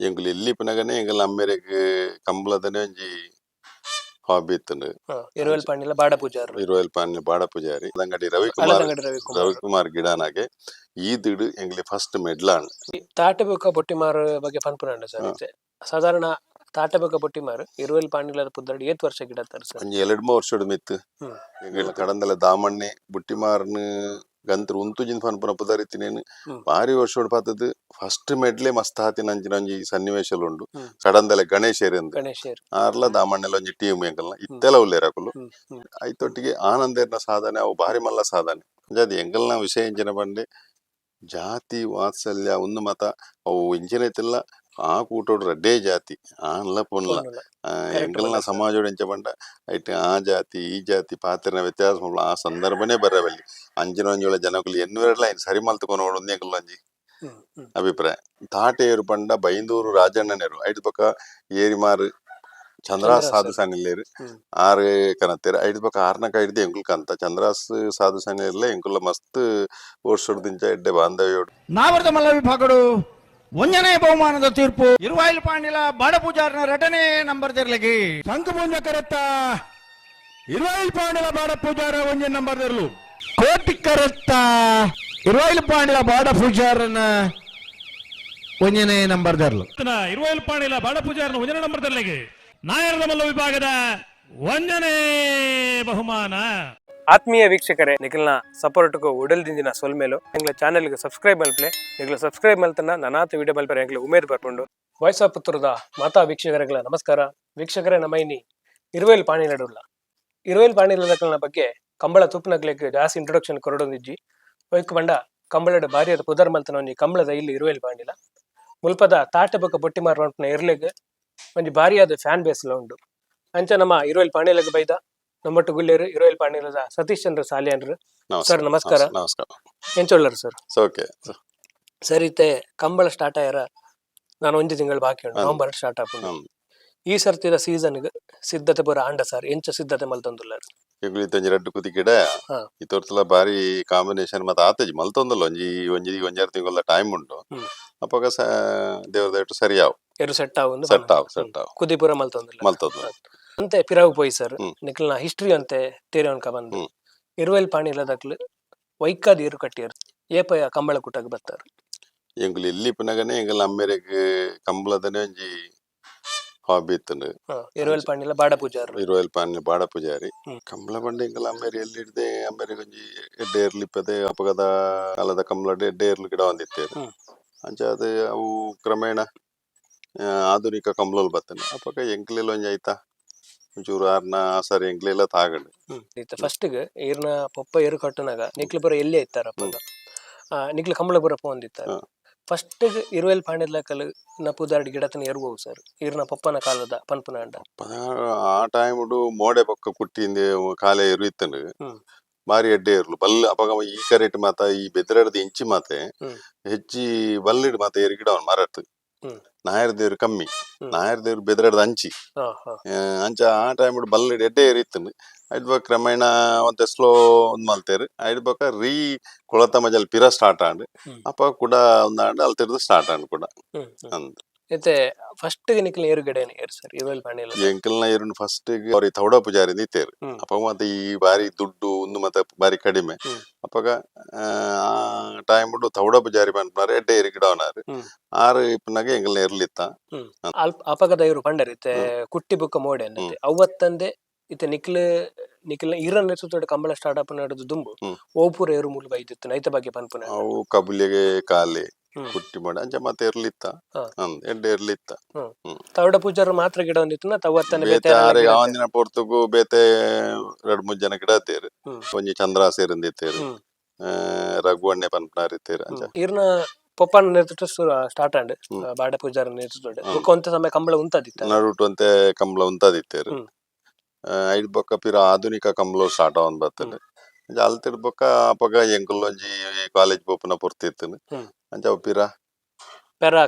ಎಂಕುಲು ಎಲ್ಲಿ ಪುನಗನೆ ಎಂಕಲ್ ಅಮ್ಮೆರೆಗ್ ಕಂಬಳದನೆ ಒಂಜಿ ಹಾಬಿ ಇತ್ತುಂಡು. ಇರುವೈಲ್ ಪಾಂಡಿಲ ಬಾಡ ಪೂಜಾರಿ. ಇರುವೈಲ್ ಪಾಂಡಿಲ ಬಾಡ ಪೂಜಾರಿ ಅಂಗಡಿ ರವಿಕುಮಾರ್ ಗಿಡಾನಾಗೆ ಈದಿಡು ಎಂಗ್ಲಿ ಫಸ್ಟ್ ಮೆಡ್ಲಾನ್ ತಾಟೆ ಬೊಕ್ಕ ಬೊಟ್ಟಿಮಾರ್ ಬಗ್ಗೆ ಪನ್ಪುನಂಡ ಸರ್. ಸಾಧಾರಣ ತಾಟೆ ಬೊಕ್ಕ ಬೊಟ್ಟಿಮಾರ್ ಇರುವೈಲ್ ಪಾಂಡಿಲದ ಪುದರ್ಡ್ 7 ವರ್ಷ ಗಿಡತ್ತಾರ ಸರ್. ಒಂಜಿ 2-3 ವರ್ಷಡ್ ಮಿತ್ತು ಎಂಗ್ಲ ಕಡಂದಲ ದಾಮಣ್ಣೆ ಬುಟ್ಟಿಮಾರ್ನ ಗಂತರು ಉಂತುಜಿನ್ ಪನ್ಪುನ ಪುದರಿತ್ತಿನೇನು ಬಾರಿ ವರ್ಷೋಡ್ ಪಾತದ್ ಫಸ್ಟ್ ಮೆಡ್ಲೆ ಮಸ್ತ್ ಹಾತಿನ ಅಂಚಿನ ಒಂಜಿ ಸನ್ನಿವೇಶಲು ಉಂಡು. ಕಡಂದಲೆ ಗಣೇಶೇರ್ ಆರ್ಲ ದಾಮಣ್ಣೆಲ ಒಂಜಿ ಟೀಮ್ ಎಂಕಲ್ನ ಇತ್ತೆಲ ಉಲ್ಲೇರಕುಲು ಐತೊಟ್ಟಿಗೆ ಆನಂದೇರ್ನ ಸಾಧನೆ ಅವು ಬಾರಿ ಮಲ್ಲ ಸಾಧನೆ. ಅದು ಎಂಕಲ್ನ ವಿಷಯ ಇಂಚಿನ ಬಂಡೆ ಜಾತಿ ವಾತ್ಸಲ್ಯ ಒಂದು ಮತ ಅವು ಇಂಚಿನೈತಿಲ್ಲ ಆ ಕೂಟೋಡು ರಡ್ಡೇ ಜಾತಿ ಆನ್ಲ ಪೊನ್ಲ ಎಂಕಲ್ನ ಸಮಾಜೋಡು ಎಂಚ ಬಂಡ ಐಟ್ ಆ ಜಾತಿ ಈ ಜಾತಿ ಪಾತ್ರೆನ ವ್ಯತ್ಯಾಸ ಆ ಸಂದರ್ಭನೇ ಬರವಲ್ಲಿ ಅಂಚಿನ ಒಂಜೋಳ ಜನಕುಲು ಎನ್ನುವರೆಲ್ಲ ಸರಿ ಮಲ್ತುಕೊಂಡು ಒಂದು ಎಂಕಲ್ ಒಂಜಿ ಅಭಿಪ್ರಾಯ. ತಾಟೇರು ಪಂಡ ಬೈಂದೂರು ರಾಜಣ್ಣನೇರು ಐಟ್ ಪಕ್ಕ ಏರಿಮಾರು ಚಂದ್ರಾಸ್ ಸಾಧು ಸಾನಿಲ್ಲೇರು ಆರು ಕನತ್ತೇರು ಐಟ್ ಪಕ್ಕ ಆರ್ನಕ ಹಿಡ್ದು ಎಂಕುಲ್ ಕಂತ ಚಂದ್ರಾಸ್ ಸಾಧು ಸಾನಿಲ್ಲ ಎಂಕುಲ್ಲ ಮಸ್ತ್ ಓಡ್ಸೋಡ್ ದಿಂಚ ಎಡ್ಡೆ ಬಾಂಧವ್ಯೋಡು ನಾವರ್ದ ಮಲ್ಲ ವಿಭಾಗಡು ಒಂದನೇ ಬಹುಮಾನದ ತೀರ್ಪು ಇರುವೈಲ್ ಪಾಂಡಿಲ ಬಾಡ ಪೂಜಾರನ 2ನೇ ನಂಬರ್ ತೆರ್ಲಿಗೆ ಸಂಕಮುಂಜ ಕರೆತ್ತ ಇರುವೈಲ್ ಪಾಂಡಿಲ ಬಾಡ ಪೂಜಾರ 1 ನಂಬರ್ ತೆರ್ಲು ಕೋಟಿ ಕರೆತ್ತ ಇರುವೈಲ್ ಪಾಂಡಿಲ ಬಾಡ ಪೂಜಾರನ 1ನೇ ನಂಬರ್ ತೆರ್ಲು ಇರುವೈಲ್ ಪಾಂಡಿಲ ಬಾಡ ಪೂಜಾರನ 1ನೇ ನಂಬರ್ ತೆರ್ಲಿಗೆ ನಾಯರದ ಮಲ್ಲ ವಿಭಾಗದ 1ನೇ ಬಹುಮಾನ. ಆತ್ಮೀಯ ವೀಕ್ಷಕರೇ, ನಿಖಿಲ್ನ ಸಪೋರ್ಟ್ಗೂ ಉಡಲ್ ದಿಂಜಿನ ಸೊಲ್ಮೇಲು ಎಂಗ್ಲ ಚಾನೆಲ್ಗೆ ಸಬ್ಸ್ಕ್ರೈಬ್ ಮಲ್ಪಲೆ ನಿಖಿಲ್ ಸಬ್ಸ್ಕ್ರೈಬ್ ಮಲ್ತನ ನನಾತ ವಿಡಿಯೋ ಮಲ್ಪರೆ ಎಂಗ್ಲ ಉಮೇದ್ ಬರ್ಕೊಂಡು ವಾಯ್ಸ್ ಆಫ್ ಪುತ್ತೂರದ ಮಾತಾ ವೀಕ್ಷಕರಿಗಳ ನಮಸ್ಕಾರ. ವೀಕ್ಷಕರೇ, ನಮ್ಮ ಇನ್ನಿ ಇರುವೈಲ್ ಪಾಣಿಲಡುಲ್ಲ ಇರುವೈಲ್ ಪಾಣಿಲದ ಬಗ್ಗೆ ಕಂಬಳ ತೂಪನಗ್ಲಿಕ್ಕೆ ಜಾಸ್ತಿ ಇಂಟ್ರೊಡಕ್ಷನ್ ಕೊರಡೊಂದಿಜ್ಜಿ ಒಯ್ಕು ಬಂಡ ಕಂಬಳದ ಬಾರಿಯದ ಪುದರ್ ಮಲ್ತನ ಒಂಜಿ ಕಂಬಳದ ಇಲ್ಲಿ ಇರುವೈಲ್ ಪಾಂಡಿಲ ಮುಲ್ಪದ ತಾಟೆ ಬೊಕ್ಕ ಬೊಟ್ಟಿಮಾರ್ ಹೊಂಟನ ಇರ್ಲೆಗ್ ಒಂಜಿ ಬಾರಿಯಾದ ಫ್ಯಾನ್ ಬೇಸ್ಲ ಉಂಡು. ಅಂಚ ನಮ್ಮ ಇರುವೈಲ್ ಪಾಣಿಲಗ್ ಬೈದ ನಮ್ಮಟ್ಟು ಗುಲ್ಲೇರು ಇರುವೈಲ್ ಪಾಂಡಿಲದ ಸತೀಶ್ಚಂದ್ರ ಸಾಲಿಯನ್ರು ಸರ್. ನಮಸ್ಕಾರ. ಎಂಚೊಳ್ಳರು ಸರ್? ಸರ್, ಇತ್ತೆ ಕಂಬಳ ಸ್ಟಾರ್ಟ್ ಆಯ್ಯಾರ ನಾನು 1 ತಿಂಗಳು ಬಾಕಿ ಉಂಟು, ನವೆಂಬರ್ ಸ್ಟಾರ್ಟ್ ಆಪುಂಡು. ಈ ಸರ್ತಿದ ಸೀಸನ್ಗೆ ಸಿದ್ಧತೆ ಪೂರ ಆಂಡ ಸರ್. ಎಂಚ ಸಿದ್ಧತೆ ಮಲ್ತೊಂದುಲ್ಲಾರು? ರಡ್ಡು ಕುದಿ ಗಿಡ ಈ ತೋರ್ತಲ ಬಾರಿ ಕಾಂಬಿನೇಷನ್ ಮತ್ತೆ ಆತಜಿ ಮಲ್ತೊಂದಲ್ಲ ಒಂಜಾರು ತಿಂಗಳ ಟೈಮ್ ಉಂಟು. ಅಪ್ಪಾಗ ದೇವ್ರ ದಯಟು ಸರಿಯಾವು ಸೆಟ್ ಆವು ಕುದಿ ಪೂರ ಮಲ್ತೊಂದಿಲ್ಲ ಅಂತೆ ಪಿರಾವು ಪೋಯಿ ಸರ್. ನಿಖಲ್ನ ಹಿಸ್ಟ್ರಿ ಅಂತೆ ತೇರವನ್ಕ ಬಂದು ಇರುವೈಲ್ ಪಾಣಿಲದಕ್ಲು ವೈಕಾದ ಏರು ಕಟ್ಟಿಯರು ಏಪಯ ಕಂಬಳ ಕುಟಕ್ ಬರ್ತಾರೆ. ಎಂಕುಲು ಎಲ್ಲಿ ಪುನಗನೆ ಎಂಕಲ್ ಅಮ್ಮೆರೆಗ್ ಕಂಬಳದನೆ ಒಂಜಿ ಹಾಬಿ ಇತ್ತುಂಡು. ಇರುವೈಲ್ ಪಾಂಡಿಲ ಬಾಡ ಪೂಜಾರಿ. ಇರುವೈಲ್ ಪಾಂಡಿಲ ಬಾಡ ಪೂಜಾರಿ ಕಂಬಳ ಬಂಡೆ ಎಂಕಲ್ ಅಮ್ಮೆರೆ ಎಲ್ಲಿ ಹಿಡ್ದೆ ಅಮ್ಮೆರೆಗ್ ಒಂಜಿ ಎಡ್ಡೆ ಏರ್ಲಿಪ್ಪದೆ ಅಪಗದ ಕಾಲದ ಕಂಬಳ ಎಡ್ಡೆ ಏರ್ಲು ಗಿಡ ಒಂದಿತ್ತೇರು ಅಂಚ ಅದು ಅವು ಕ್ರಮೇಣ ಆಧುನಿಕ ಕಂಬಳಲ್ ಬತ್ತನೆ ಅಪಗ ಎಂಕ್ಲೆಲ್ಲ ಒಂಜಿ ಆಯ್ತಾ ಒಂಚೂರು ಆರ್ನ ಸರಿ ಎಂಕ್ಲೆಲ್ಲ ತಾಗಂಡು ಫಸ್ಟ್ ಈರ್ನ ಪೊಪ್ಪ ಏರು ಕಟ್ಟುನಾಗ ನಿಕ್ಲು ಪುರ ಎಲ್ಲೇ ಇತ್ತಾರ ನಿಕ್ಲು ಕಂಬಳ ಪುರ ಪೋಂದಿತ್ತಾರ. ಫಸ್ಟ್ ಇರುವೈಲ್ ಪಾಂಡಿಲಕಲ್ ನ ಪುದಾರ್ಡ್ ಗಿಡತನ ಏರ್ಬೋವು ಸರ್ ಈರ್ನ ಪಪ್ಪನ ಕಾಲದ ಪನ್ಪುನ ಅಂಡ ಆ ಟೈಮ್ ಮೋಡೆ ಪಕ್ಕ ಕುಟ್ಟಿಂದೆ ಕಾಲೆ ಏರು ಇತ್ತಂಡು ಬಾರಿ ಎಡ್ಡೆ ಇರ್ಲು ಬಲ್ ಅಪಗ ಈ ಕರೆಟ್ ಮಾತ ಈ ಬೆದ್ರಡ್ದು ಇಂಚಿ ಮಾತೆ ಹೆಚ್ಚಿ ಬಲ್ಲಿಡ್ ಮಾತ ಏರು ಗಿಡ ಮರತ್ ನಾಯರ್ ದೇವ್ರು ಕಮ್ಮಿ ನಾಯರ್ ದೇವ್ರು ಬೆದ್ರಡ್ದು ಅಂಚಿ ಅಂಚ ಆ ಟೈಮ್ ಬಲ್ಲಿಡ್ ಎಡ್ಡೆ ಏರು ಇತ್ತಂಡು ಐಡ್ ಬಕ್ ಕ್ರಮೇಣ ಒಂತೆ ಸ್ಲೋ ಒಂದ್ ಮಲ್ತೇರು ಐಡ್ ಬಕ್ಕ ಕೊಳತ ಮಜಲ್ ಪಿರ ಸ್ಟಾರ್ಟ್ ಆಂಡ್ ಅಪ್ಪ ಕೂಡ ಒಂದಾಂಡ್ ಅಲ್ತಿರ್ದು ಸ್ಟಾರ್ಟ್ ಆಂಡ್ ಕೂಡ ಅಂದ್ ಫಸ್ಟ್ ನಿಕ್ಲ ಏರು ಗಿಡ ಸರ್ ಇರುವೈಲ್ ಪಾಂಡಿಲ ಎಂಕಲ್ನ ಏರು ಫಸ್ಟ್ ಅವ್ರಿಗೆ ತೌಡ ಪೂಜಾರಿ ಇತ್ತೇರು ಅಪ್ಪ ಮತ್ತೆ ಈ ಬಾರಿ ದುಡ್ಡು ಒಂದು ಮತ್ತೆ ಬಾರಿ ಕಡಿಮೆ ಅಪ್ಪಗ ಆ ಟೈಮ್ ತೌಡ ಪೂಜಾರಿ ಪಂಪನಾರು ಎಡ್ಡೆ ಏರು ಗಿಡ ಅವನಾರು ಆರು ಇಪ್ಪನಾಗ ಎಂಕಲ್ನ ಇರ್ಲಿತ್ತ ಅಪಗದ ಇವರು ಪಂಡರಿತ್ತೆ ಕುಟ್ಟಿ ಬುಕ್ಕ ಮೋಡೆ ಅನ್ನತ್ತೆ ಅವತ್ತಂದೆ ಇತ್ತೆ ನಿಕ್ಲ ಈರನ್ ನೆಸುತ್ತೋಡೆ ಕಂಬಳ ಸ್ಟಾರ್ಟ್ ಅಪ್ ನಡೆದು ದುಂಬು ಓಪುರ ಏರು ಮೂಲ ಬೈದಿತ್ತು ನೈತ ಬಗ್ಗೆ ಪನ್ಪುನ ಅವು ಕಬುಲಿಗೆ ಕಾಲೆ ಕುಟ್ಟಿ ಮಾಡಿ ಅಂಚ ಮತ್ತೆ ಇರ್ಲಿತ್ತ ಎಡ್ಡೆ ಇರ್ಲಿತ್ತ. ತೌಡ ಪೂಜಾರ ಮಾತ್ರ ಗಿಡ ಒಂದಿತ್ತು ಆವಂದಿನ ಪೊರ್ತುಗು ಬೇತೆ 2-3 ಜನ ಗಿಡ ಇತ್ತೇರು ಒಂಜಿ ಚಂದ್ರ ಸೇರಿಂದಿತ್ತೇರು ರಘುವಣ್ಣೆ ಪನ್ಪನಾರಿತ್ತೇರು ಅಂಚ ಈರ್ನ ಪೊಪ್ಪನ ನೇತೃತ್ವ ಸ್ಟಾರ್ಟ್ ಆಂಡ್ ಬಾಡ ಪೂಜಾರ ನೇತೃತ್ವ ಒಂತ ಸಮಯ ಕಂಬಳ ಉಂತಾದಿತ್ತ ನಡುಟು ಅಂತೆ ಕಂಬಳ ಉಂತಾದಿತ್ತೇರು ಐಡ್ ಬೊಕ್ಕ ಪಿರ ಆಧುನಿಕ ಕಂಬಳ ಸ್ಟಾರ್ಟ್ ಆವನ್ ಬರ್ತದೆ ಅಲ್ತಿಡ್ ಬೊಕ್ಕ ಅಪಗ ಎಂಕುಲ್ ಒಂಜಿ ಕಾಲೇಜ್ ಪೋಪುನ ಪೊರ್ತಿತ್ತನು ಅಂಚ ಪಿರ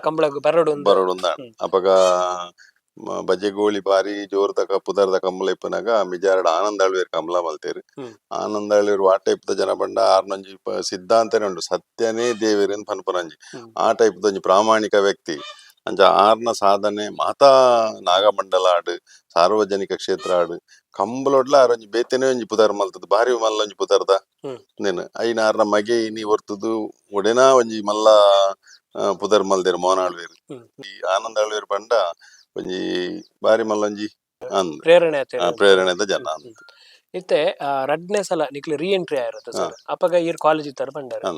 ಕಂಬಳ ಬರೋಡು ಅಪಗ ಬಜೆ ಗೋಳಿ ಬಾರಿ ಜೋರ್ದ ಪುದರ್ದ ಕಂಬಳ ಇಪ್ಪನಾಗ ಮಿಜಾರಡ್ ಆನಂದಾಳ್ವೇರ್ ಕಂಬಳ ಮಲ್ತೇರು ಆನಂದಾಳ್ವೇರ್ ಆ ಟೈಪ್ ದ ಜನ ಬಂಡ ಆರ್ನೊಂಜಿ ಸಿದ್ಧಾಂತನೇ ಉಂಡು ಸತ್ಯನೇ ದೇವೇರ್ ಪನ್ಪುನಂಜಿ ಆ ಟೈಪ್ ಒಂಜಿ ಪ್ರಾಮಾಣಿಕ ವ್ಯಕ್ತಿ ಅಂಚ ಆರ್ನ ಸಾಧನೆ ಮಾತಾ ನಾಗಮಂಡಲ ಆಡು ಸಾರ್ವಜನಿಕ ಕ್ಷೇತ್ರ ಆಡು ಕಂಬಲೊಡ್ಲ ಆರೊಂಜಿ ಬೇತೆನೆ ಒಂಜಿ ಪುದಾರ್ ಮಲ್ತದ ಬಾರಿ ಮಲ್ಲ ಒಂಜಿ ಪುದಾರ್ದ ನೆನ್ ಐನ ಆರ್ನ ಮಗೆ ಇನಿ ಹೊರ್ತದು ಒಡೆನಾ ಒಂಜಿ ಮಲ್ಲ ಪುದರ್ ಮಲ್ದೇರು ಮೋನಾಳ್ವೇರು ಈ ಆನಂದ ಆಳ್ವೇರು ಪಂಡ ಒಂಜಿ ಬಾರಿ ಮಲ್ಲ ಒಂಜಿ ಅಂದ್ ಪ್ರೇರಣೆ ಪ್ರೇರಣೆದ ಜನ ಅಂದ್ ಇತ್ತೆ ರಡ್ನೆ ಸಲ ನಿಕ್ಲೆ ರೀ ಎಂಟ್ರಿ ಆಗಿರುತ್ತೆ ಸರ್ ಅಪ್ಪಗ ಈರ್ ಕಾಲೇಜ್ ಇತ್ತರ ಪಂಡಾರ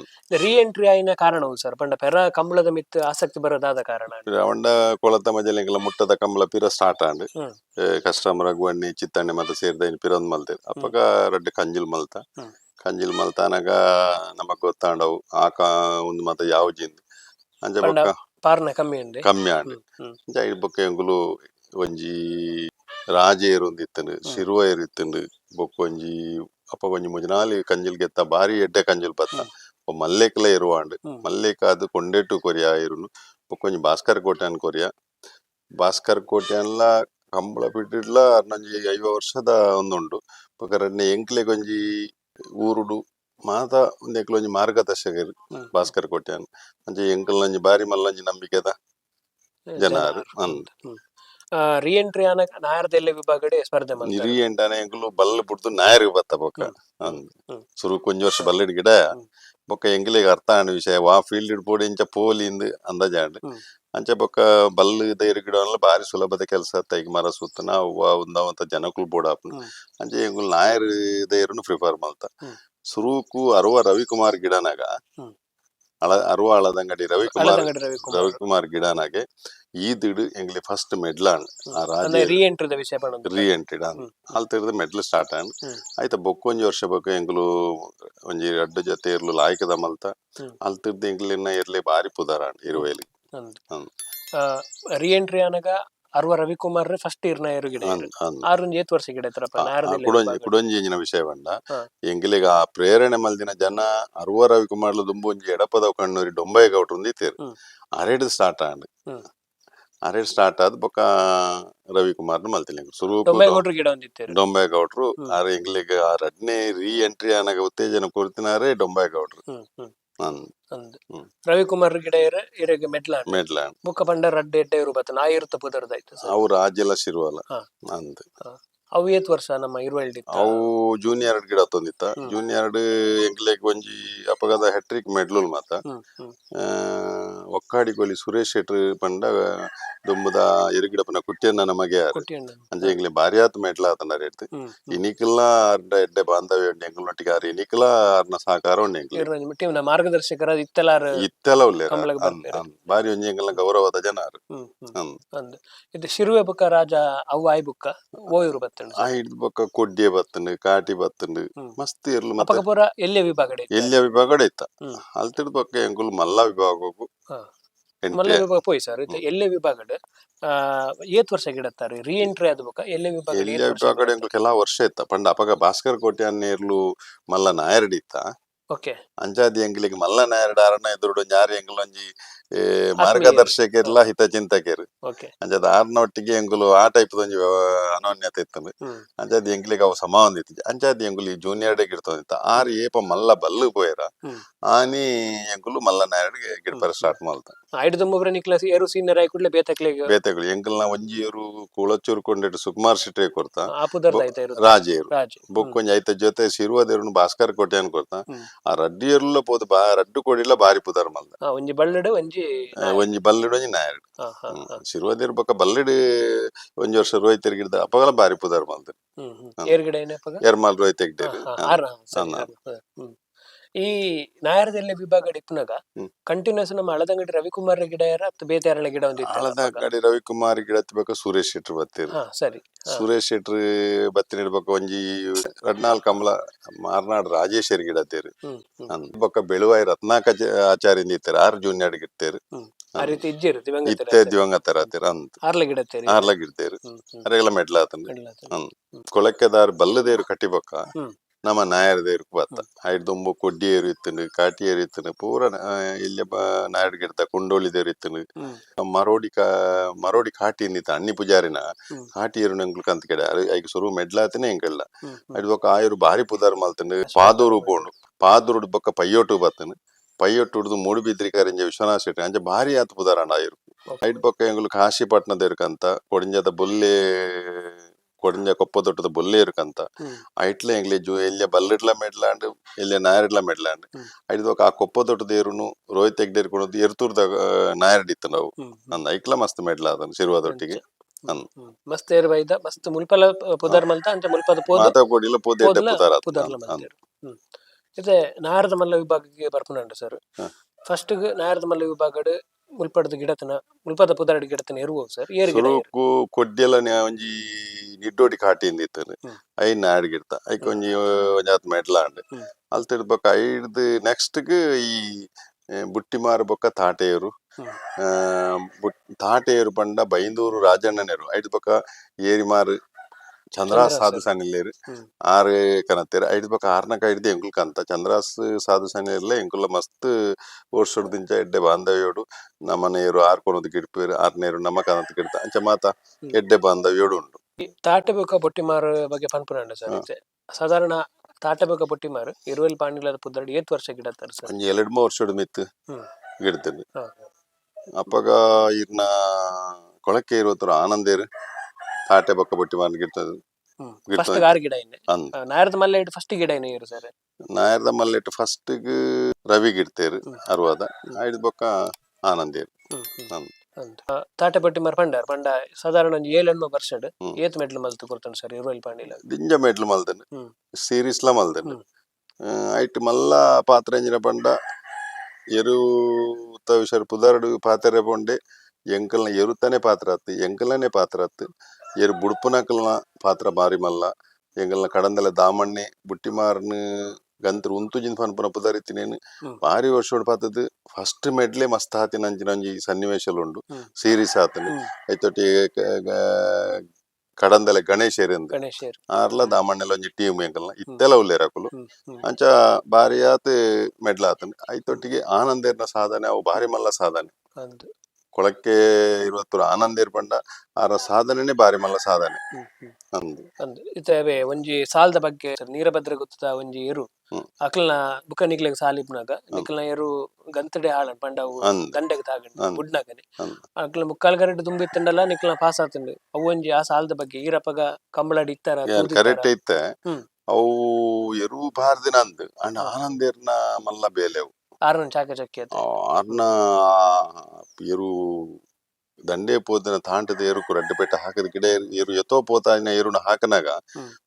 ರೀ ಎಂಟ್ರಿ ಆಯ್ನ ಕಾರಣವು ಸರ್ ಪಂಡ ಪೆರ ಕಂಬಳದ ಮಿತ್ ಆಸಕ್ತಿ ಬರೋದಾದ ಕಾರಣ ಅವಂಡ ಕೊಳತ ಮಜಲೆಂಗೆಲ್ಲ ಮುಟ್ಟದ ಕಂಬಳ ಪಿರ ಸ್ಟಾರ್ಟ್ ಆಂಡ್ ಕಸ್ಟಮರ್ ಗುವಣ್ಣಿ ಚಿತ್ತಣ್ಣೆ ಮತ್ತೆ ಸೇರ್ದ ಪಿರೊಂದ್ ಮಲ್ತೇರು ಅಪ್ಪಗ ರಡ್ಡೆ ಕಂಜಿಲ್ ಮಲ್ತಾನಾಗ ನಮಗ್ ಗೊತ್ತಾಂಡವು ಆಕ ಒಂದು ಮತ್ತೆ ಯಾವ ಜಿಂದ್ ಅಂಚೆ ಬೊಕ್ಕ ಪಾರ್ನ ಕಮ್ಮಿ ಆಂಡ್ ಅಂಚ ಐಡ್ ಬೊಕ್ಕ ಎಂಗುಲು ಒಂಜಿ ರಾಜೇರು ಒಂದಿತ್ತಂಡು ಶಿರುವೈರ್ ಇತ್ತಂಡು ಬೊಕ್ಕ ಒಂಜಿ ಅಪ್ಪ ಒಂಜಿ ಮುಜನಾಲಿ ಕಂಜಿಲ್ ಗೆತ್ತ ಬಾರಿ ಎಡ್ಡೆ ಕಂಜಿಲ್ ಬತ್ತ ಮಲ್ಲೇಕಲ ಇರುವಾಂಡ್ ಮಲ್ಲೇಕ ಅದು ಕೊಂಡೆಟ್ಟು ಕೊರಿಯಾ ಇರುನು ಬೊಕ್ಕ ಒಂಜಿ ಭಾಸ್ಕರ್ ಕೋಟೆ ಅನ್ ಕೊರಿಯಾ ಭಾಸ್ಕರ್ ಕೋಟೆ ಅನ್ಲ ಕಂಬಳ ಬಿಟ್ಟಿಡ್ಲ ಅರ್ನಂಜಿ 5 ವರ್ಷದ ಒಂದುಂಡು ಬೊಕ್ಕ ರಡ್ನೆ ಎಂಕ್ಲೆಗ್ ಒಂಜಿ ಊರುಡು ಮಾತ ಒಂದೆಕ್ಲ ಒಂಜಿ ಮಾರ್ಗದರ್ಶಕರು ಭಾಸ್ಕರ್ ಕೋಟೆ ಅನ್ ಅಂಚೆ ಎಂಕಲ್ ನಂಜಿ ಬಾರಿ ಮಲ್ಲಂಜಿ ನಂಬಿಕೆದ ಜನಾರು ಅಂದ್ ರೀ ಎಂಟ್ರಿ ಆನ ನಾಯರ್ದೆಲ್ಲೆ ವಿಭಾಗಡೆ ಸ್ಪರ್ಧೆ ರೀ ಎಂಟಾನೆ ಎಂಕುಲು ಬಲ್ಲ್ ಬಿಡ್ದು ನಾಯರ್ಗ್ ಬತ್ತ ಬೊಕ್ಕ ಅಂದ್ ಸುರು ಕೊಂಜಿ ವರ್ಷ ಬಲ್ಲಿಡ್ ಗಿಡ ಬೊಕ್ಕ ಎಂಕ್ಲೆಗ್ ಅರ್ಥ ಆಂಡ್ ವಿಷಯ ವಾ ಫೀಲ್ಡ್ ಇಡ್ಬೋಡು ಇಂಚ ಪೋಲಿಂದ್ ಅಂದಾಜಾಂಡ್ ಅಂಚೆ ಬೊಕ್ಕ ಬಲ್ಲ್ ದೈರ್ ಗಿಡ ಬಾರಿ ಸುಲಭದ ಕೆಲಸ ತೈಗ್ ಮರ ಸುತ್ತನ ಅವ್ವ ಉಂದಾವಂತ ಜನಕುಲ್ ಬೋಡಾಪುಂಡು ಅಂಚೆ ಎಂಕುಲು ನಾಯರ್ ದೈರ್ನು ಪ್ರಿಫರ್ ಮಲ್ತ ಸುರುಕು ಅರುವ ರವಿಕುಮಾರ್ ಗಿಡನಾಗ ಅರುವ ಹಳದಂಗಡಿ ರವಿಕುಮಾರ್ ಗಿಡನಾಗೆ ಈದಿಡು ಎಂಗ್ಲಿ ಫಸ್ಟ್ ಮೆಡ್ಲಾಂಡ್ ಆ ರಾಜ ರೀ ಎಂಟ್ರಿಡ್ ಅಲ್ತಿರ್ದು ಮೆಡ್ಲ್ ಸ್ಟಾರ್ಟ್ ಆಂಡ್ ಆಯ್ತ ಬೊಕ್ಕೊಂಜಿ ವರ್ಷ ಬೊಕ್ಕ ಎಂಗ್ಲು ಒಂಜಿ ರಡ್ಡು ಜೊತೆ ಇರ್ಲು ಲಾಯ್ಕದ ಮಲ್ತ ಅಲ್ತಿರ್ದು ಎಂಗ್ಲಿನ ಇರ್ಲಿ ಬಾರಿ ಪುದಾರಾಂಡ್ ಇರುವೈಲಿ ರೀ ಎಂಟ್ರಿ ಆನಾಗ ಅರ್ವ ರವಿಕುಮಾರ್ ಫಸ್ಟ್ ಇರ್ನ ಗಿಡ ಆರೊಂಜಿ 8 ವರ್ಷ ಗಿಡ ಕುಡೊಂಜಿ ಎಂಜಿನ ವಿಷಯ ಬಂಡ ಎಂಗಿಲೆಗ ಆ ಪ್ರೇರಣೆ ಮಲ್ದಿನ ಜನ ಅರ್ವ ರವಿಕುಮಾರ್ಲ ದುಂಬು ಒಂಜಿ ಎಡಪದ ಕಣ್ಣೂರಿ ಡೊಂಬೈ ಗೌಡ್ರು ಒಂದಿತ್ತೇರು ಅರೆಡ್ ಸ್ಟಾರ್ಟ್ ಆಂಡ್ ಅರೆಡ್ ಸ್ಟಾರ್ಟ್ ಆದ್ ಬೊಕ್ಕ ರವಿಕುಮಾರ್ನ ಮಲ್ತಿಲ್ಲ ಸುರು ಡೊಂಬೈ ಗೌಡ್ರು ಆರ್ ಎಂಗ್ಲಿಗೆ ಆ ರಡ್ನೆ ರೀ ಎಂಟ್ರಿ ಆನಾಗ ಉತ್ತೇಜನ ಕೊಡ್ತಿನಾರೆ ಡೊಂಬೈ ಗೌಡ್ರು ರವಿಕುಮಾರ್ ಗಿಡ ಮೆಡ್ಲಾಂಡ್ ಬುಕ್ಕ ಪಂಡ ರಡ್ಡೆ ಎಡ್ಡೆ ಇರು ಬತ್ತ ನಾಯಿರುತ್ತ ಪುದರ್ದಾಯ್ತು ಅವು ರಾಜೆಲ್ಲ ಶಿರುವಲ್ಲ ಅಂದ್ ಅವು 8 ವರ್ಷ ನಮ್ಮ ಇರುವೈಲ್ ಅವು ಜೂನಿಯರ್ ಗಿಡ ತಂದಿತ್ತ ಜೂನಿಯರ್ ಎಂಗ್ಲೆಗ್ ಒಂಜಿ ಅಪಗದ ಹೆಟ್ರಿಕ್ ಮೆಡ್ಲುಲ್ ಮಾತ ಒಕ್ಕಾಡಿ ಕೊಲಿ ಸುರೇಶ್ ಶೆಟ್ರ್ ಪಂಡ ದುಂಬುದ ಇರುಗಿಡಪನ ಕುಟ್ಟಿಯನ್ನ ನಮಗೆ ಅಂಚೆ ಎಂಗ್ಲೆ ಬಾರಿ ಆತ್ ಮೆಡ್ಲ ಆತನ ರೇಟ್ ಇನಿಕಲ್ನ ಅರ್ಡ ಎಡ್ಡೆ ಬಾಂಧವ್ಯ ಉಂಡು ಎಂಗ್ಲೊಟ್ಟಿಗೆ ಆರ್ ಇನಿಕಲ ಆರ್ನ ಸಹಕಾರ ಉಂಡು ಎಂಗ್ಲೆ ಮಾರ್ಗದರ್ಶಕರ ಇತ್ತೆಲ ಉಳ್ಳೇರ ಬಾರಿ ಒಂಜಿ ಎಂಗ್ಲ ಗೌರವದ ಜನಾರು ಇದು ಶಿರುವೆ ಬುಕ್ಕ ರಾಜ ಅವು ಆಯ್ ಬುಕ್ಕ ಓಯೂರು ಬತ್ತಂಡು ಹಿಡ್ದು ಬೊಕ್ಕ ಕೊಡ್ಡಿಯ ಬತ್ತಂಡು ಕಾಟಿ ಬತ್ತಂಡು ಮಸ್ತ್ ಇರ್ಲು ಮತ್ತೆ ಎಲ್ಲಿಯ ವಿಭಾಗಡೆ ಇತ್ತ ಅಲ್ತಿಡ್ ಬೊಕ್ಕ ಎಂಕುಲು ಮಲ್ಲ ವಿಭಾಗಕ್ಕೂ ಮಲ್ಲ ವಿಭಾಗ ಪೋಯ್ ಸರ್ ಎಲ್ಲೆ ವಿಭಾಗಡ್ 8 ವರ್ಷ ಗಿಡತ್ತಾರೆ ರೀ ಎಂಟ್ರಿ ಆದ ಬೊಕ್ಕ ಎಲ್ಲೆ ವಿಭಾಗಡೆ ಎಂಕುಲು ಕೆಲ ವರ್ಷ ಇತ್ತ ಪಂಡ ಅಪಗ ಭಾಸ್ಕರ್ ಕೋಟೆ ಅನ್ನೇರ್ಲು ಮಲ್ಲ ನಾಯರ್ಡ್ ಇತ್ತ ಅಂಚಾದಿ ಎಂಗ್ಲಿಗೆ ಮಲ್ಲ ನಾಯರ್ಡ್ ಆರನ ಎದುರುಡು ಜಾರಿ ಎಂಗ್ಲೊಂಜಿ ಮಾರ್ಗದರ್ಶಕರ್ಲ ಹಿತಚಿಂತಕೇರು ಅಂಚಾದ ಆರ್ನ ಒಟ್ಟಿಗೆ ಎಂಕುಲು ಆ ಟೈಪ್ ಒಂಜಿ ಅನೋನ್ಯತೆ ಇತ್ತಂದು ಅಂಚಾದಿ ಎಂಗ್ಲಿಗೆ ಅವು ಸಮ ಒಂದಿತ್ತು ಅಂಚಾದಿ ಎಂಕುಲು ಈ ಜೂನಿಯರ್ ಡೇ ಗಿಡ್ತೊಂದಿತ್ತ ಆರ್ ಏಪ ಮಲ್ಲ ಬಲ್ಲು ಪೋಯರ ಆನಿ ಎಂಕುಲು ಮಲ್ಲ ನಾಯರ್ಡ್ ಗಿಡಪರ ಸ್ಟಾರ್ಟ್ ಮಲ್ತ ಬೇತೆಗಳು ಎಂಕಲ್ನ ಒಂಜಿಯರು ಕುಳಚೂರು ಕೊಂಡೆಟ್ಟು ಸುಕುಮಾರ್ ಶೆಟ್ಟಿ ಕೊಡ್ತಾ ರಾಜೇರು ಬೊಕ್ಕೊಂಜಿ ಐತ ಜೊತೆ ಶಿರುವದೇವ್ರನು ಭಾಸ್ಕರ್ ಕೋಟೆ ಅನ್ ಕೊಡ್ತಾ ಆ ರಡ್ಡಿಯರ್ಲ ಪೋದು ರಡ್ಡು ಕೊಡಿಲ ಬಾರಿ ಪುದಾರ್ ಮಲ್ದ ಒಂಜಿ ಬಲ್ಲಿಡು ಒಂಜಿ ನಾಯರ್ಡ್ ಶಿರುವದೇವ್ರ ಬೊಕ್ಕ ಬಲ್ಲಿಡ್ ಒಂಜಿ ವರ್ಷ ರೋಹಿತ್ ಗಿಡ್ದ ಅಪಗಲ ಬಾರಿ ಪುದಾರ್ ಮಲ್ದ ಎರ್ಮಾಲ್ ರೋಹಿತ್ ಎಗ್ಡೇರು ಈ ನಾಯರದೆಲ್ಲೆ ವಿಭಾಗ ಇಪ್ಪನಾಗ ಕಂಟಿನ್ಯೂಸ್ ನಮ್ಮ ಹಳದಂಗಡಿ ರವಿಕುಮಾರ್ ಗಿಡ ಬೇತೆ ಗಿಡ ಹಳದಂಗಡಿ ರವಿಕುಮಾರ್ ಗಿಡ ಬೇಕು ಸುರೇಶ್ ಶೆಟ್ರು ಬತ್ತಿರು ಸುರೇಶ್ ಶೆಟ್ರು ಬತ್ತಿನ ಇಡ್ಬೇಕು ಒಂಜಿ 14 ಕಂಬಳ ಮಾರ್ನಾಡ್ ರಾಜೇಶ್ವರಿ ಗಿಡ ತೇರು ಬೊಕ್ಕ ಬೆಳುವಾಯಿ ರತ್ನಾಕ ಆಚಾರ್ಯ ಇತ್ತಾರೆ 6 ಜೂನಿಯರ್ ಗಿಡ್ತೇರು ಇತ್ತೆ ದಿವಂಗತರ ಅಂತ ಆರ್ಲ ಗಿಡ್ತೇರು ಅರೆಲ್ಲ ಮೆಡ್ಲ ಆತಂದು ಕೊಳಕೆದಾರ್ ಬಲ್ಲದೇರು ಕಟ್ಟಿ ಬೊಕ್ಕ ನಮ್ಮ ನಾಯರ್ ದೇವ್ರಕ್ ಬತ್ತ ಐಡ್ ದುಂಬು ಕೊಡ್ಡಿಯರು ಇತ್ತಂಡು ಕಾಟಿಯರು ಇತ್ತಂಡು ಪೂರ ಇಲ್ಲೇ ನಾಯರ್ ಗಿಡ್ತ ಕುಂಡೋಳಿ ದೇವ್ರು ಇತ್ತಂಡು ಮರೋಡಿ ಕಾಟಿ ಇಂದಿತ್ತ ಅಣ್ಣಿ ಪೂಜಾರಿನ ಕಾಟಿಯರು ನಂಗ್ಲು ಕಂತ ಕೆಡ ಐಗ್ ಸುರು ಮೆಡ್ಲಾತನೆ ಎಂಕಲ್ಲ ಐಡ್ ಬೊಕ್ಕ ಆಯರು ಬಾರಿ ಪುದಾರ್ ಮಲ್ತಂಡು ಪಾದೂರು ಪೋಂಡು ಪಾದೂರುಡ್ ಬೊಕ್ಕ ಪಯ್ಯೋಟು ಬತ್ತಂಡು ಪಯ್ಯೋಟ್ಟು ಹಿಡ್ದು ಮೂಡುಬಿದ್ರಿ ಕರಿಂಜ ವಿಶ್ವನಾಥ್ ಶೆಟ್ಟಿ ಅಂಚೆ ಬಾರಿ ಆತ್ ಪುದಾರ ಆಯರು ಐಟ್ ಪಕ್ಕ ಎಂಗುಲು ಕಾಶಿಪಟ್ಟಣದ ಇರ್ಕಂತ ಕೊಡಿಂಜದ ಬೊಲ್ಲೆ ಕೊಡಿಂಜ ಕೊಪ್ಪದೊಟ್ಟದ ಬೊಲ್ಲೆ ಇರ್ಕಂತ ಐಟ್ಲ ಎಂಗ್ಲೆ ಎಲ್ಯ ಬಲ್ಲಿಡ್ಲ ಮೆಡ್ಲಾಂಡ್ ಎಲ್ಯ ನಾಯರ್ಡ್ಲ ಮೆಡ್ಲಾಂಡ್ ಐಟ್ ಆ ಕೊಪ್ಪದೊಟ್ಟದ ಏರುನು ರೋಹಿತ್ ಹೆಗ್ಡೆ ಇರ್ಕೊಂಡು ಎರ್ತೂರ್ದ ನಾಯರ್ಡ್ ಇತ್ತು ನಾವು ಅಂದ ಐಕ್ಲ ಮಸ್ತ್ ಮೆಡ್ಲ ಅದನ್ನು ಶಿರ್ವಾದೊಟ್ಟಿಗೆ ಮಸ್ತ್ ಏರ್ ಬೈದ ಮಸ್ತ್ ಮುಲ್ಪಲ ಪುದರ್ ಮಲ್ತ ಅಂಚ ಮುಲ್ಪದ ಪೋದು ಮಾತಾ ಕೊಡಿಲ್ಲ ಪೋದೆ ಪುದರ್ಲ ಮಲ್ತೇರು ಇತ್ತೆ ನಾರದ ಮಲ್ಲ ವಿಭಾಗಕ್ಕೆ ಬರ್ಪುನಂಡ ಸರ್ ಫಸ್ಟ್ ನಾರದ ಮಲ್ಲ ವಿಭಾಗಡ್ ಮುಲ್ಪಡದ ಗಿಡತನ ಮುಲ್ಪದ ಪುದರ್ಡ್ ಗಿಡತನ ಇರುವು ಸರ್ ಏರ್ ಗಿಡ ಸುರುಕು ಕೊಡ್ಡಿಯಲ್ಲ ಒಂಜಿ ನಿಡ್ಡೋಡಿ ಕಾಟಿಂದ ಇತ್ತನು ಐ ನಾಡ್ ಗಿಡ್ತ ಐಕ್ ಒಂಜಿ ಒಂಜಾತ್ ಮೆಡ್ಲಾಂಡ್ ಅಲ್ತಿಡ್ ಬೊಕ್ಕ ಐಡ್ದು ನೆಕ್ಸ್ಟ್ ಈ ಬುಟ್ಟಿಮಾರ್ ಬೊಕ್ಕ ತಾಟೆಯರು ತಾಟೆಯರು ಪಂಡ ಬೈಂದೂರು ರಾಜಣ್ಣನೇರು ಐಡ್ ಬೊಕ್ಕ ಏರಿಮಾರ್ ಚಂದ್ರಾಸ್ ಸಾಧು ಸನಿಲೇರು ಆರು ಕನತ್ತೇರು ಐಡ್ ಬೊಕ್ಕ ಆರ್ನಕ ಹಿಡ್ದು ಎಂಕುಲ್ ಕಂತ ಚಂದ್ರಾಸ್ ಸಾಧು ಸನಿಲೇರ್ಲ ಎಂಕುಲ ಮಸ್ತ್ ಓಡ್ಸೋಡ್ ದಿಂಚ ಎಡ್ಡೆ ಬಾಂಧವ್ಯೋಡು ನಮ್ಮನೇರು ಆರ್ಕೊನೋದು ಗಿಡ್ಪೇರು ಆರ್ನೇರು ನಮ್ಮ ಕನತ್ ಗಿಡ್ತ ಅಂಚ ಮಾತ ಎಡ್ಡೆ ಬಾಂಧವ್ಯೋಡು ಉಂಡು. ತಾಟೆ ಬೊಕ್ಕ ಬೊಟ್ಟಿಮಾರ್ ಬಗ್ಗೆ ಪನ್ಪುನಂಡ ಸರ್ ಸಾಧಾರಣ ತಾಟೆ ಬೊಕ್ಕ ಬೊಟ್ಟಿಮಾರ್ ಇರುವೆಲ್ ಪಾಂಡಿಲದ ಪುದರ್ಡ್ ಏತ್ ವರ್ಷ ಗಿಡತ್ತಾರ ಸರ್ ಒಂಜಿ 2-3 ವರ್ಷೋಡು ಮಿತ್ ಗಿಡ್ತೇನೆ ಅಪ್ಪಗ ಇರ್ನ ಕೊಳಕ್ಕೆ ಇರುವತ್ತರು ಆನಂದೇರು ತಾಟೆ ಬೊಕ್ಕ ಬೊಟ್ಟಿಮಾರ್ ಗಿಡ್ತದ ಫಸ್ಟ್ ಆರು ಗಿಡ ನಾಯರದ ಮಲ್ಲ ಇಟ್ಟು ಫಸ್ಟ್ ಗಿಡ ಏನು ಸರ್ ನಾಯರದ ಮಲ್ಲ ಇಟ್ಟು ಫಸ್ಟ್ ರವಿ ಗಿಡ್ತೇರು ಅರ್ವಾದ ಐದು ಬೊಕ್ಕ ಆನಂದೇರು ತಾಟೆ ಬಟ್ಟಿ ಮರ ಪಂಡ ಸಾಧಾರಣ ಒಂದು 7-8 ವರ್ಷಡ್ ಏತ್ ಮೆಡ್ಲ್ ಮಲ್ತು ಕೊಡ್ತಾನೆ ಸರ್ ಇರುವೆಲ್ ಪಾಂಡಿಲ ದಿಂಜ ಮೆಡ್ಲ್ ಮಲ್ದನ್ ಸೀರೀಸ್ ಲ ಮಲ್ದನ್ ಐಟ್ ಮಲ್ಲ ಪಾತ್ರ ಎಂಜಿನ ಪಂಡ ಎರು ವಿಷಯ ಪುದರ್ಡು ಪಾತ್ರೆ ಪೊಂಡೆ ಎಂಕಲ್ನ ಎರುತ್ತನೆ ಪಾತ್ರ ಆತ್ ಎಂಕಲ್ನೇ ಪಾತ್ರ ಆತ್ ಎರು ಬುಡ್ಪುನಕಲ್ನ ಪಾತ್ರ ಬಾರಿ ಮಲ್ಲ ಎಂಕಲ್ನ ಕಡಂದಲ ದಾಮಣ್ಣೆ ಬುಟ್ಟಿಮಾರ್ನ ಗಂತ್ರು ಉಂತುಜಿನ ಪನ್ಪುನ ಪುದರಿತ್ತಿನೇನು ಬಾರಿ ವರ್ಷೋಡು ಪಾತದ್ ಫಸ್ಟ್ ಮೆಡ್ಲೆ ಮಸ್ತ್ ಹಾತಿನ ಅಂಚಿನಂಜಿ ಸನ್ನಿವೇಶಲು ಉಂಡು ಸೀರೀಸ್ ಆತನು ಐತೊಟ್ಟಿ ಕಡಂದಲೆ ಗಣೇಶೇರಿ ಅಂದ್ ಆರ್ಲ ದಾಮಣ್ಣೆಲ ಒಂಜಿ ಟೀಮ್ ಎಂಕಲ್ನ ಇತ್ತೆಲ ಉಲ್ಲೇರಕುಲು ಅಂಚ ಬಾರಿ ಆತ್ ಮೆಡ್ಲ ಆತನು ಐತೊಟ್ಟಿಗೆ ಆನಂದೇರ್ನ ಸಾಧನೆ ಅವು ಬಾರಿ ಮಲ್ಲ ಸಾಧನೆ ಕೊಳಕ್ಕೆ ಇರುವತ್ತರು ಆನಂದೇರ್ ಪಂಡ ಆರ ಸಾಧನೆನೇ ಬಾರಿ ಮಲ್ಲ ಸಾಧನೆ ಅಂದ್ ಇತವೆ ಒಂಜಿ ಸಾಲದ ಬಗ್ಗೆ ನೀರಭದ್ರ ಗೊತ್ತದ ಒಂಜಿ ಎರು ಅಕ್ಲನ ಬುಕ್ಕ ನಿಕ್ಲೆಗ್ ಸಾಲಿಪ್ನಾಗ ನಿಕ್ಲನ ಎರು ಗಂತಡೆ ಹಾಳನ್ ಪಂಡವು ದಂಡೆಗ್ ತಾಗಂಡು ಬುಡ್ನಾಗನೆ ಅಕ್ಲ ಮುಕ್ಕಾಲ್ ಗರಡ್ ತುಂಬಿತ್ತಂಡಲ್ಲ ನಿಕ್ಲನ ಪಾಸ್ ಆತಂಡು ಅವು ಒಂಜಿ ಆ ಸಾಲದ ಬಗ್ಗೆ ಈರಪ್ಪಗ ಕಂಬಳಡಿ ಇತ್ತಾರ ಕರೆಕ್ಟ್ ಐತೆ ಅವು ಎರು ಬಾರ್ದಿನ ಅಂದ್ ಅಂಡ್ ಆನಂದೇರ್ನ ಮಲ್ಲ ಬೇಲೆವು ಆರ್ನ ಚಾಕ ಚಕ್ಕಿ ಆರ್ನ ಎರು ದಂಡೆ ಪೋದಿನ ತಾಂಟದ ಏರುಕು ರಡ್ಡಪೇಟ ಹಾಕದ ಗಿಡ ಏರು ಎತ್ತೋ ಪೋತಾಯಿನ ಏರುನ ಹಾಕನಾಗ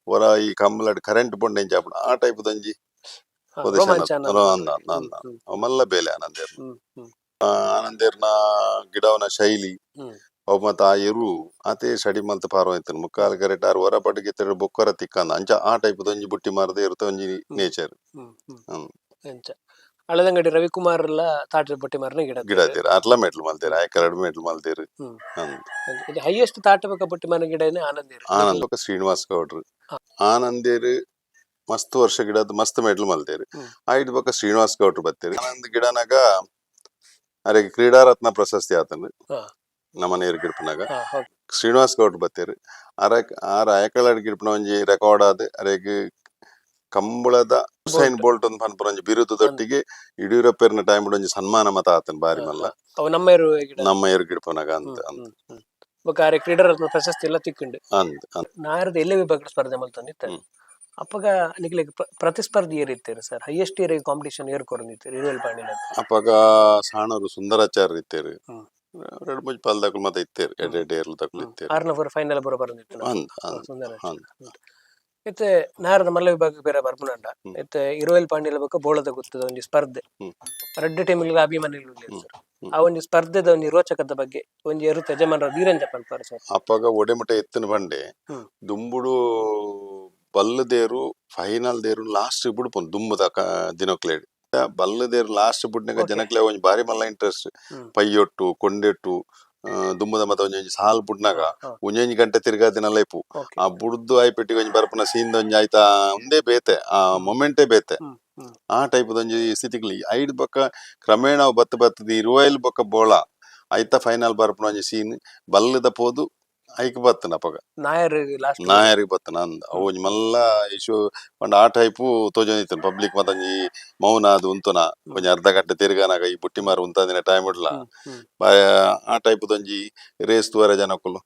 ಹೊರ ಈ ಕಂಬಲಡ್ ಕರೆಂಟ್ ಪೊಂಡೆ ಜಾಪುಣ ಆ ಟೈಪ್ ದಂಜಿ ಮಲ್ಲ ಬೇಲೆ ಆನಂದೇರ್ನ ಗಿಡವನ ಶೈಲಿ ಅವ್ ಮತ್ತ ಆ ಎರು ಅದೇ ಸ್ಟಡಿ ಮಲ್ತ ಪಾರ್ವಾಯ್ತನು ಮುಕ್ಕಾಲ್ ಕರೆಕ್ಟ್ ಆರು ಹೊರ ಪಟ್ಟಿಗೆ ತೆರಡು ಬೊಕ್ಕರ ತಿಕ್ಕಂದ ಅಂಚ ಆ ಟೈಪ್ ದಂಜಿ ಬುಟ್ಟಿ ಮಾರದ ಇರುತ್ತೆ ಒಂಜಿ ನೇಚರ್ ಅಳದಂಗಡಿ ರವಿಕುಮಾರ್ ಎಲ್ಲ ತಾಟೆ ಬೊಟ್ಟಿ ಮಾರ್ನ ಗಿಡ ಅರ್ಲ ಮೆಟ್ಲು ಮಲ್ತೇರು ಆಯ್ಕೆ 2 ಮೆಟ್ಲು ಮಲ್ತೇರು ಹೈಯೆಸ್ಟ್ ತಾಟೆ ಬೊಕ್ಕ ಬೊಟ್ಟಿ ಮಾರ್ನ ಗಿಡ ಆನಂದ್ ಬೊಕ್ಕ ಶ್ರೀನಿವಾಸ್ ಗೌಡ್ರು ಆನಂದೇರು ಮಸ್ತ್ ವರ್ಷ ಗಿಡದ ಮಸ್ತ್ ಮೆಡ್ಲ್ ಮಲ್ತೇರು ಐದು ಬೊಕ್ಕ ಶ್ರೀನಿವಾಸ್ ಗೌಡ್ರು ಬತ್ತೇರು ಆನಂದ್ ಗಿಡನಾಗ ಅರೆ ಕ್ರೀಡಾರತ್ನ ಪ್ರಶಸ್ತಿ ಆತನು ನಮ್ಮನೇರು ಗಿಡ್ಪನಾಗ ಶ್ರೀನಿವಾಸ್ ಗೌಡ್ರು ಬತ್ತೇರು ಆರ ಆಯಕಳಡ್ ಗಿಡ್ಪನ ಒಂಜಿ ರೆಕಾರ್ಡ್ ಆದ್ ಅರೆಗ್ ಕಂಬಳದ ಹುಸೈನ್ ಬೋಲ್ಟ್ ಒಂದು ಪನ್ಪುರ ಒಂಜಿ ಬಿರುದೊಟ್ಟಿಗೆ ಯಡಿಯೂರಪ್ಪರ್ನ ಟೈಮ್ ಒಂಜಿ ಸನ್ಮಾನ ಮತ ಆತನ್ ಬಾರಿ ಮಲ್ಲ ನಮ್ಮ ಏರು ಗಿಡ್ಪನಾಗ ಅಂತ ಕ್ರೀಡಾರತ್ನ ಪ್ರಶಸ್ತಿ ಎಲ್ಲ ತಿಕ್ಕೊಂಡು ನಾರದ ಎಲ್ಲೇ ವಿಭಾಗ ಸ್ಪರ್ಧೆ ಮಲ್ತಂದಿತ್ತ ಅಪ್ಪಗ ನಿಕ್ಲೆಗ್ ಪ್ರತಿಸ್ಪರ್ಧಿ ಏರಿತ್ತೇರು ಸರ್ ಹೈಯೆಸ್ಟ್ ಏರ್ ಕಾಂಪಿಟೇಷನ್ ಏರ್ ಕೊರನಿತ್ತೇರು ಇರುವೆಲ್ ಪಾಂಡಿಲ ಅಪ್ಪಗ ಸಾಣರು ಸುಂದರಾಚಾರ್ಯ ಇತ್ತೇರು 2-3 ಪಾಲ್ದಾಕುಲು ಮತ ಇತ್ತೇರು ಎಡೆ ಏರ್ಲು ತಕುಲು ಇತ್ತೇರು ಆರ್ನ ಪೂರ ಫೈನಲ್ ಪೂರ ಬರಂದಿತ್ತು ಸುಂದರಾಚಾರ್ಯ ಇತ್ತೆ ನಾರದ ಮಲ್ಲ ವಿಭಾಗ ಬೇರೆ ಬರ್ಪುನಂಡ ಇತ್ತೆ ಇರುವೆಲ್ ಪಾಂಡಿಲ ಬೊಕ್ಕ ಬೋಳದ ಗೊತ್ತದ ಒಂಜಿ ಸ್ಪರ್ಧೆ ರೆಡ್ ಟೀಮಿಲ್ ಅಭಿಮಾನಿಗಳು ಸರ್ ಆ ಒಂಜಿ ಸ್ಪರ್ಧೆದ ಒಂಜಿ ರೋಚಕದ ಬಗ್ಗೆ ಒಂಜಿ ಎರು ಯಜಮಾನರ ಧೀರಂಜ ಪನ್ಪಾರ ಸರ್ ಅಪ್ಪಗ ಒಡೆಮುಟ ಎತ್ತಿನ ಬಂಡೆ ದುಂಬುಡು ಬಲ್ಲದೇರು ಫೈನಲ್ ದೇರು ಲಾಸ್ಟ್ ಬಿಡ್ಪೊಂದು ದುಂಬುದ ದಿನಕ್ಲೇಡ್ ಬಲ್ಲದೇರು ಲಾಸ್ಟ್ ಬಿಡ್ನಾಗ ಜನಕ್ಲೆ ಒಂಜಿ ಬಾರಿ ಮಲ್ಲ ಇಂಟ್ರೆಸ್ಟ್ ಪೈಯೊಟ್ಟು ಕೊಂಡೆಟ್ಟು ದುಂಬುದ ಮತ ಒಂಜಿ ಸಾಲ್ ಬುಡ್ನಾಗ ಒಂಜೊಂಜಿ ಗಂಟೆ ತಿರ್ಗಾದಿನಲ್ಲ ಇಪ್ಪು ಆ ಬುಡ್ದು ಆಯ್ಪೆಟ್ಟಿ ಒಂಜಿ ಬರ್ಪನ ಸೀನ್ ಒಂಜಿ ಆಯ್ತಾ ಒಂದೇ ಬೇತೆ ಆ ಮೊಮೆಂಟೇ ಬೇತೆ ಆ ಟೈಪ್ ಒಂಜಿ ಸ್ಥಿತಿಗಳು ಐಡ್ ಬೊಕ್ಕ ಕ್ರಮೇಣ ಬತ್ತದ ಇರುವೈಲ್ ಬೊಕ್ಕ ಬೋಳ ಐತ ಫೈನಲ್ ಬರ್ಪನ ಒಂಜಿ ಸೀನ್ ಬಲ್ಲದ ಪೋದು ಐಕ್ ಬತ್ತನ ಅಪಗ ನಾಯರ್ ಲಾಸ್ಟ್ ನಾಯರಿಗೆ ಬತ್ತನ ಅಂದ ಅವು ಮಲ್ಲ ಇಶು ಪಂಡ ಆ ಟೈಪು ತೋಜೊಂದಿತ್ತನು ಪಬ್ಲಿಕ್ ಮತ್ತಂಜಿ ಮೌನ ಅದು ಉಂತುನ ಒಂಜಿ ಅರ್ಧ ಗಂಟೆ ತಿರ್ಗಾನಾಗ ಈ ಬುಟ್ಟಿ ಮಾರು ಉಂತದಿನ ಟೈಮ್ ಇಡ್ಲ ಆ ಟೈಪ್ ಒಂಜಿ ರೇಸ್ ತೂವರೆ ಜನಕ್ಕುಲು